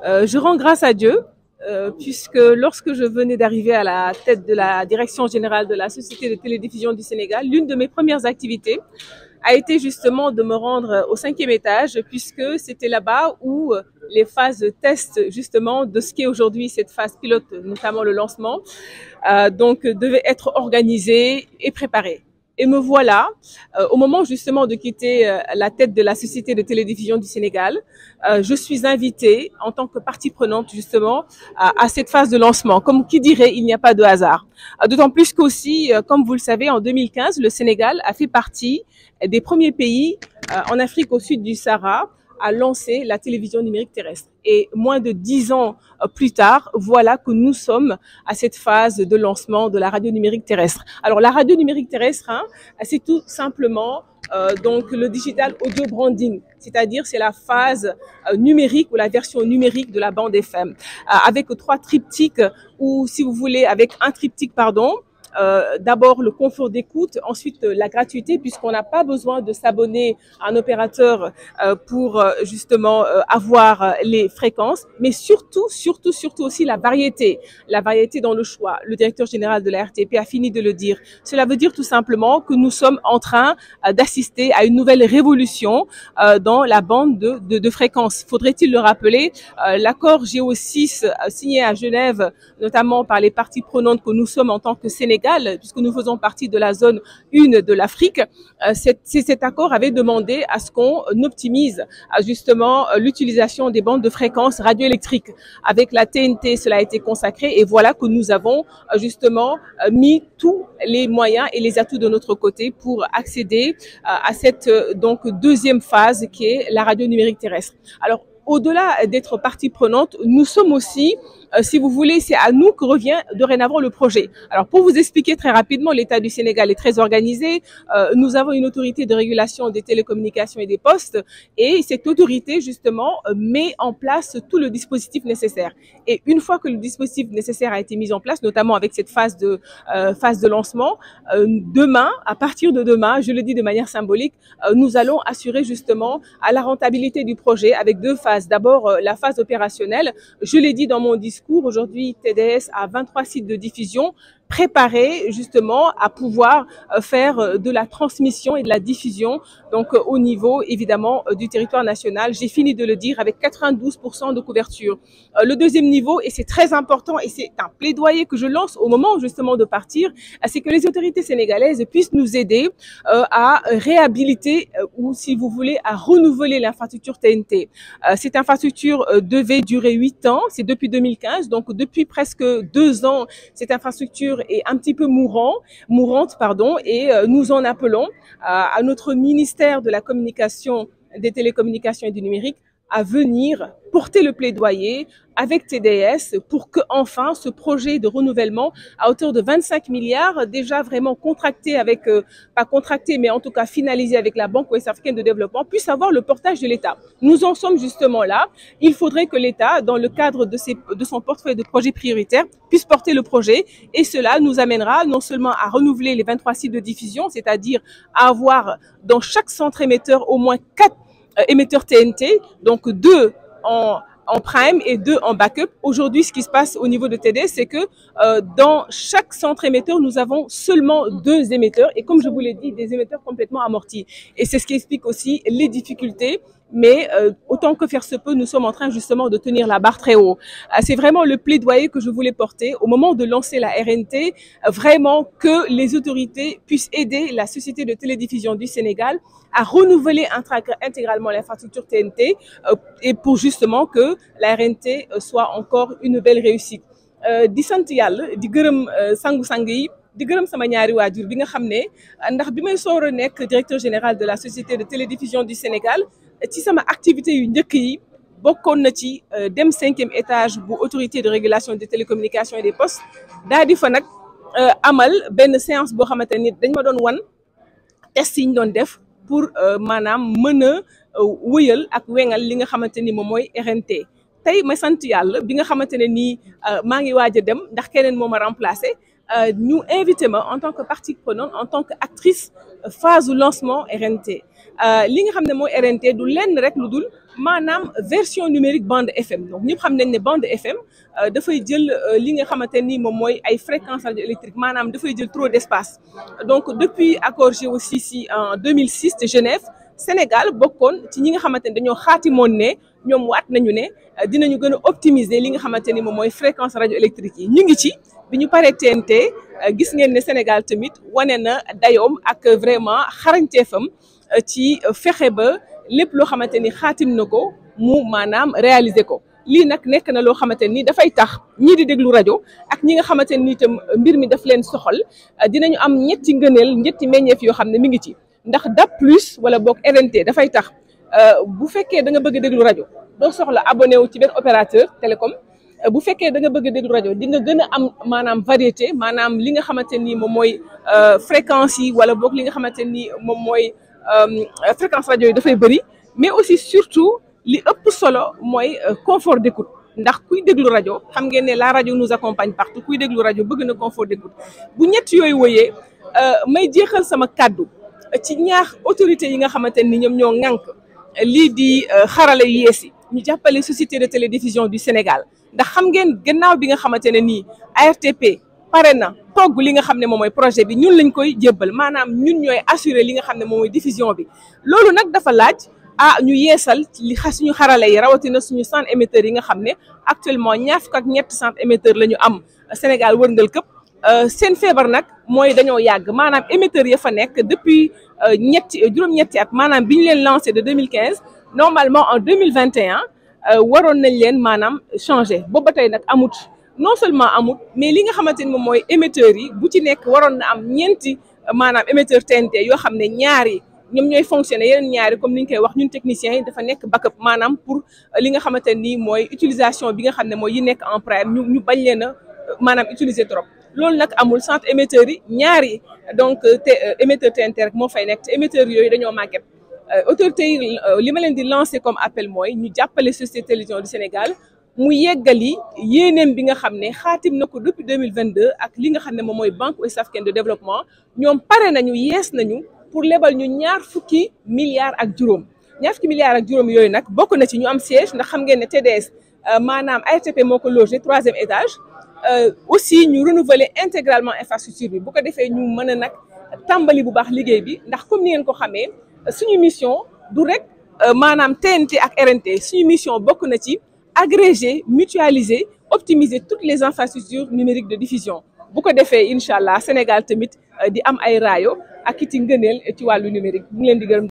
Je rends grâce à Dieu, puisque lorsque je venais d'arriver à la tête de la direction générale de la Société de télédiffusion du Sénégal, l'une de mes premières activités a été justement de me rendre au 5e étage, puisque c'était là-bas où les phases de test justement de ce qui est aujourd'hui cette phase pilote, notamment le lancement, devaient être organisées et préparées. Et me voilà, au moment justement de quitter la tête de la Société de télédiffusion du Sénégal, je suis invitée en tant que partie prenante justement à cette phase de lancement. Comme qui dirait, il n'y a pas de hasard. D'autant plus qu'aussi, comme vous le savez, en 2015, le Sénégal a fait partie des premiers pays en Afrique au sud du Sahara à lancer la télévision numérique terrestre. Et moins de 10 ans plus tard, voilà que nous sommes à cette phase de lancement de la radio numérique terrestre. Alors la radio numérique terrestre, c'est tout simplement donc le digital audio branding, c'est-à-dire c'est la phase numérique ou la version numérique de la bande FM, avec 3 triptyques ou si vous voulez avec un triptyque pardon. D'abord le confort d'écoute, ensuite la gratuité puisqu'on n'a pas besoin de s'abonner à un opérateur pour justement avoir les fréquences, mais surtout aussi la variété dans le choix. Le directeur général de la RTP a fini de le dire. Cela veut dire tout simplement que nous sommes en train d'assister à une nouvelle révolution dans la bande de fréquences. Faudrait-il le rappeler, l'accord GO6 signé à Genève, notamment par les parties prenantes que nous sommes en tant que Sénégal, puisque nous faisons partie de la zone 1 de l'Afrique, cet accord avait demandé à ce qu'on optimise justement l'utilisation des bandes de fréquences radioélectriques. Avec la TNT, cela a été consacré et voilà que nous avons justement mis tous les moyens et les atouts de notre côté pour accéder à cette donc deuxième phase qui est la radio numérique terrestre. Alors, au-delà d'être partie prenante, nous sommes aussi, si vous voulez, c'est à nous que revient dorénavant le projet. Alors, pour vous expliquer très rapidement, l'État du Sénégal est très organisé. Nous avons une autorité de régulation des télécommunications et des postes et cette autorité, justement, met en place tout le dispositif nécessaire. Et une fois que le dispositif nécessaire a été mis en place, notamment avec cette phase de lancement, demain, à partir de demain, je le dis de manière symbolique, nous allons assurer justement à la rentabilité du projet avec 2 phases. D'abord, la phase opérationnelle. Je l'ai dit dans mon discours, aujourd'hui, TDS a 23 sites de diffusion préparés justement à pouvoir faire de la transmission et de la diffusion donc au niveau évidemment du territoire national. J'ai fini de le dire avec 92% de couverture. Le deuxième niveau, et c'est très important et c'est un plaidoyer que je lance au moment justement de partir, c'est que les autorités sénégalaises puissent nous aider à réhabiliter ou si vous voulez à renouveler l'infrastructure TNT. Cette infrastructure devait durer 8 ans, c'est depuis 2015, donc depuis presque 2 ans, cette infrastructure est un petit peu mourante, et nous en appelons à notre ministère de la communication, des télécommunications et du numérique à venir porter le plaidoyer avec TDS pour que enfin ce projet de renouvellement à hauteur de 25 milliards déjà vraiment contracté avec, pas contracté mais en tout cas finalisé avec la Banque ouest africaine de développement puisse avoir le portage de l'État. Nous en sommes justement là. Il faudrait que l'État, dans le cadre de son portefeuille de projets prioritaires, puisse porter le projet et cela nous amènera non seulement à renouveler les 23 sites de diffusion, c'est-à-dire à avoir dans chaque centre émetteur au moins 4 émetteurs TNT, donc 2 en prime et 2 en backup. Aujourd'hui, ce qui se passe au niveau de TD, c'est que dans chaque centre émetteur, nous avons seulement 2 émetteurs et comme je vous l'ai dit, des émetteurs complètement amortis. Et c'est ce qui explique aussi les difficultés. Mais autant que faire se peut, nous sommes en train justement de tenir la barre très haut. C'est vraiment le plaidoyer que je voulais porter au moment de lancer la RNT, vraiment que les autorités puissent aider la Société de télédiffusion du Sénégal à renouveler intégralement l'infrastructure TNT et pour justement que la RNT soit encore une belle réussite. Di sant Yàlla di gërëm sangu-sang yi di gërëm sama ñaari waajur bi nga xam ne ndax bi may soor a nekk directeur général de la Société de télédiffusion du Sénégal ci sama activité yu njëkk yi bokkoon na ci dem 5e étage bu autorité de régulation des télécommunications et des postes daal di fa nag amal benn séance boo xamante ni dañ ma doon wan test yi ñu doon def pour maanaam mën a wëyal ak wengal li nga xamante ni moom mooy RNT. tey ma sant yàlla bi nga xamante ne nii maa ngi waaj a dem ndax keneen moo ma remplacé ñu invité ma en tant que partie prenante en tant que actrice phase lancement RNT li nga xam ne mooy RNT du lenn rek lu dul maanaam version numérique bande FM donc ñëpp xam nañ ne bande FM dafay jël li nga xamante ni moom mooy ay fréquences radioélectriques maanaam dafay jël trop d'espace donc depuis accord Géo-CICI en 2006 de Genève Sénégal bokkoon ci ñi nga xamante ni dañoo xaatimoon ne ñoom waat nañu ne dinañu gën a optimiser li nga xamante ni moom mooy fréquence radioélectrique yi ñu ngi ci bi ñu paree TNT gis ngeen ne Sénégal tamit wane na dayoom ak vraiment xarañteefam ci fexe ba lépp loo xamante ni xaatim na ko mu maanaam réaliser ko lii nag nekk na loo xamante ni dafay tax ñii di déglu rajo ak ñi nga xamante ni itam mbir mi daf leen soxal dinañu am ñetti ngëneel ñetti meññeef yoo xam ne mi ngi ci ndax DAB+ wala boog RNT dafay tax bu fekkee da nga bëgg a déglu rajo doo soxla abonné wu ci benn opérateur télécom bu fekkee da nga bëgg a déglu rajo di nga gën a am maanaam variété maanaam li nga xamante ni moom mooy fréquence yi wala boog li nga xamante ni moom mooy fréquence rajo yi dafay bëri mais aussi surtout li ëpp solo mooy confort d'écoute ndax kuy déglu rajo xam ngeen ne la rajo nous accompagne partout kuy déglu rajo bëgg na confort d'écoute bu ñett yooyu wëyee may jeexal sama kàddu ci ñaax autorités yi nga xamante ni ñoom ñoo ŋànk lii di xarala yu yees yi ñu jàppale société de télédiffusion du Sénégal ndax xam ngeen gannaaw bi nga xamante ne nii ARTP pare na togg li nga xam ne moom mooy projet bi ñun lañ koy jébbal maanaam ñun ñooy assurer li nga xam ne moom mooy diffusion bi loolu nag dafa laaj ñu yeesal li suñu xarala yi rawatina suñu centre émetteurs yi nga xam ne actuellement ñaar fukk ak ñetti centre émetteur la ñu am Sénégal wërngal këpp seen feebar nag mooy dañoo yàgg maanaam émetteurs ya fa nekk depuis juróom-ñetti at maanaam bi ñu leen lancé de 2015 normalement en 2021 waroon nañ leen maanaam changé boobu ba tey nag amut non seulement amut mais li nga xamante ni moom mooy émetteurs yi bu ci nekk waroon na am ñeenti maanaam émetteur TNT yoo xam ne ñaari ñoom ñooy fonctionner yeneen ñaari comme ni ñu koy wax ñun techniciens yi dafa nekk backup maanaam pour li nga xamante ni mooy utilisation bi nga xam ne mooy yi nekk en prime ñu bañ leen a maanaam utiliser trop loolu nag amul centre émetteurs yi ñaari donc émetteur TNT rek moo fay nekk te émetteurs yooyu dañoo màgget autorités yi li ma leen di lancer comme appel mooy ñu jàppale société télévision du Sénégal mu yeggali yéeneem bi nga xam ne xaatim na ko depuis 2022 ak li nga xam ne moom mooy Banque Ouest Africaine de développement ñoom pare nañu yees nañu pour lebal ñu ñaar fukki milliards ak juróom yooyu nag bokk na ci ñu am siège ndax xam ngeen ne TDS maanaam ARTP moo ko logé 3e étage aussi ñu renouveler intégralement infrastructure bi bu ko defee ñu mën a nag tàmbali bu baax liggéey bi ndax comme ni ngeen ko xamee suñu mission du rek maanaam TNT ak RNT suñu mission bokk na ci agréger mutualiser optimiser toutes les infrastructures numériques de diffusion bu ko defee incha allah Sénégal tamit di am ay raayo ak iti ngëneel ci wàllu numérique bu ngi leen di gërëm